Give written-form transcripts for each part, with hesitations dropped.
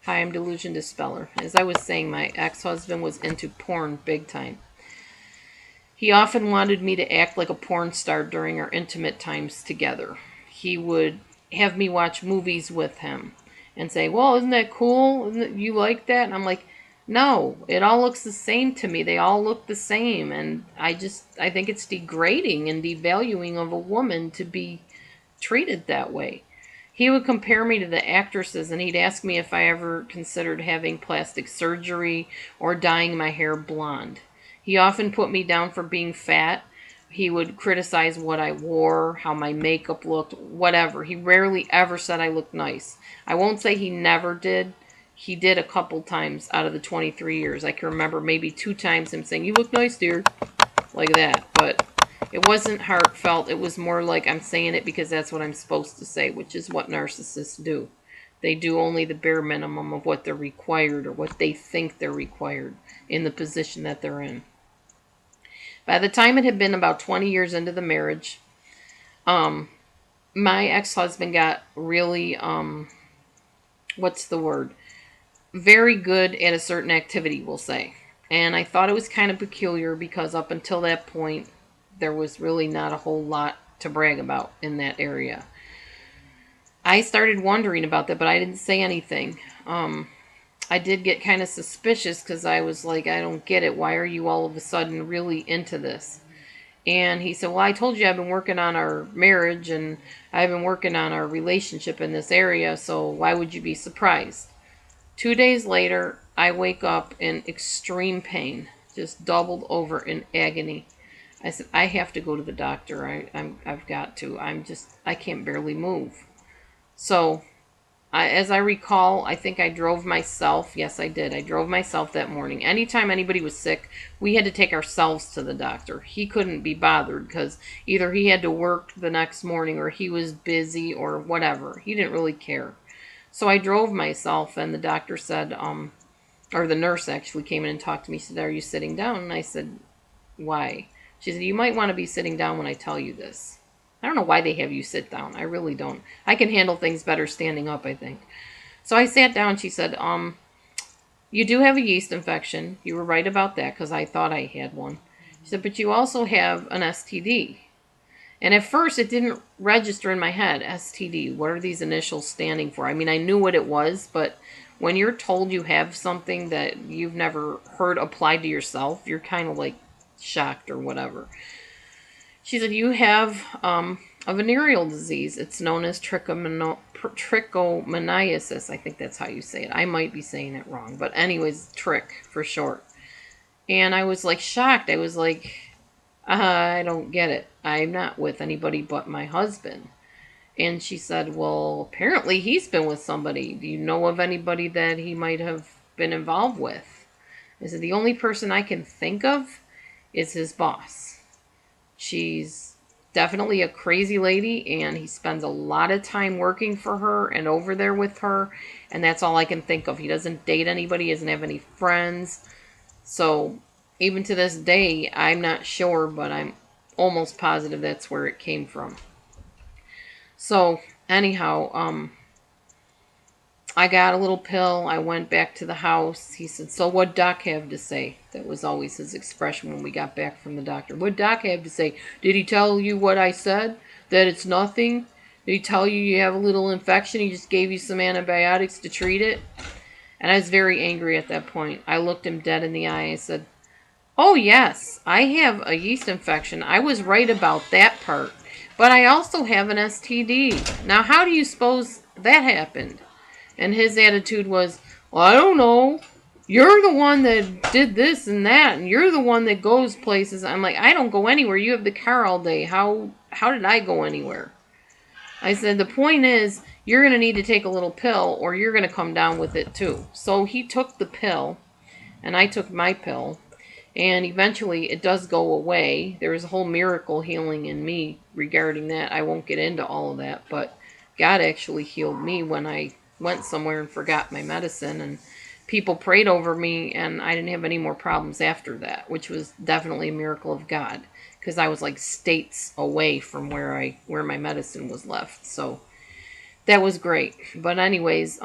Hi, I'm Delusion Dispeller. As I was saying, my ex-husband was into porn big time. He often wanted me to act like a porn star during our intimate times together. He would have me watch movies with him and say, well, isn't that cool? You like that? And I'm like, no, it all looks the same to me. They all look the same. And I think it's degrading and devaluing of a woman to be treated that way. He would compare me to the actresses and he'd ask me if I ever considered having plastic surgery or dyeing my hair blonde. He often put me down for being fat. He would criticize what I wore, how my makeup looked, whatever. He rarely ever said I looked nice. I won't say he never did. He did a couple times out of the 23 years. I can remember maybe 2 times him saying, "You look nice, dear," like that. But it wasn't heartfelt. It was more like I'm saying it because that's what I'm supposed to say, which is what narcissists do. They do only the bare minimum of what they're required or what they think they're required in the position that they're in. By the time it had been about 20 years into the marriage, um, my ex-husband got really, what's the word? Very good at a certain activity, we'll say. And I thought it was kind of peculiar because up until that point, there was really not a whole lot to brag about in that area. I started wondering about that, but I didn't say anything. I did get kind of suspicious because I was like, I don't get it. Why are you all of a sudden really into this? And he said, well, I told you I've been working on our marriage and I've been working on our relationship in this area, so why would you be surprised? 2 days later, I wake up in extreme pain, just doubled over in agony. I said, I have to go to the doctor. I've got to. I can't barely move. So, as I recall, I think I drove myself. Yes, I did. I drove myself that morning. Anytime anybody was sick, we had to take ourselves to the doctor. He couldn't be bothered because either he had to work the next morning or he was busy or whatever. He didn't really care. So I drove myself, and the doctor said, or the nurse actually came in and talked to me. She said, are you sitting down? And I said, why? She said, you might want to be sitting down when I tell you this. I don't know why they have you sit down. I really don't. I can handle things better standing up, I think. So I sat down. She said, you do have a yeast infection. You were right about that because I thought I had one. She said, but you also have an STD. And at first it didn't register in my head. STD, what are these initials standing for? I mean, I knew what it was, but when you're told you have something that you've never heard applied to yourself, you're kind of like shocked or whatever. She said, you have a venereal disease. It's known as trichomoniasis. I think that's how you say it. I might be saying it wrong. But anyways, trick for short. And I was like shocked. I was like, I don't get it. I'm not with anybody but my husband. And she said, well, apparently he's been with somebody. Do you know of anybody that he might have been involved with? I said, the only person I can think of is his boss. She's definitely a crazy lady, and he spends a lot of time working for her and over there with her, and that's all I can think of. He doesn't date anybody, he doesn't have any friends. So even to this day, I'm not sure, but I'm almost positive that's where it came from. So anyhow, I got a little pill. I went back to the house. He said, so what Doc have to say? That was always his expression when we got back from the doctor. What Doc have to say? Did he tell you what I said? That it's nothing? Did he tell you you have a little infection? He just gave you some antibiotics to treat it? And I was very angry at that point. I looked him dead in the eye. I said, oh yes, I have a yeast infection. I was right about that part. But I also have an STD. Now how do you suppose that happened? And his attitude was, well, I don't know. You're the one that did this and that, and you're the one that goes places. I'm like, I don't go anywhere. You have the car all day. How did I go anywhere? I said, the point is, you're going to need to take a little pill, or you're going to come down with it too. So he took the pill, and I took my pill, and eventually it does go away. There is a whole miracle healing in me regarding that. I won't get into all of that, but God actually healed me when I went somewhere and forgot my medicine, and people prayed over me, and I didn't have any more problems after that, which was definitely a miracle of God, because I was like states away from where my medicine was left. So that was great. But anyways,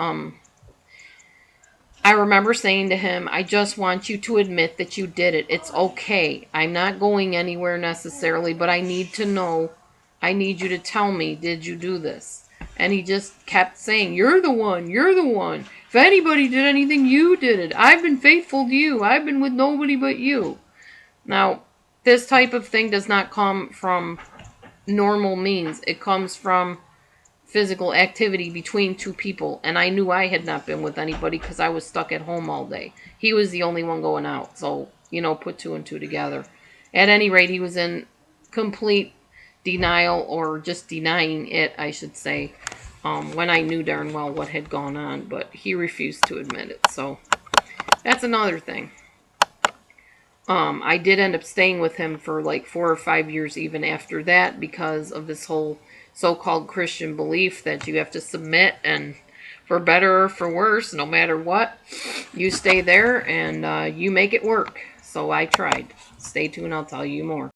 I remember saying to him, I just want you to admit that you did it. It's okay. I'm not going anywhere necessarily, but I need to know. I need you to tell me, did you do this? And he just kept saying, you're the one. You're the one. If anybody did anything, you did it. I've been faithful to you. I've been with nobody but you. Now, this type of thing does not come from normal means. It comes from physical activity between two people, and I knew I had not been with anybody because I was stuck at home all day. He was the only one going out, so, put two and two together. At any rate, he was in complete denial, or just denying it, I should say, when I knew darn well what had gone on, but he refused to admit it, so that's another thing. I did end up staying with him for like 4 or 5 years even after that, because of this whole so-called Christian belief that you have to submit, and for better or for worse, no matter what, you stay there and you make it work. So I tried. Stay tuned, I'll tell you more.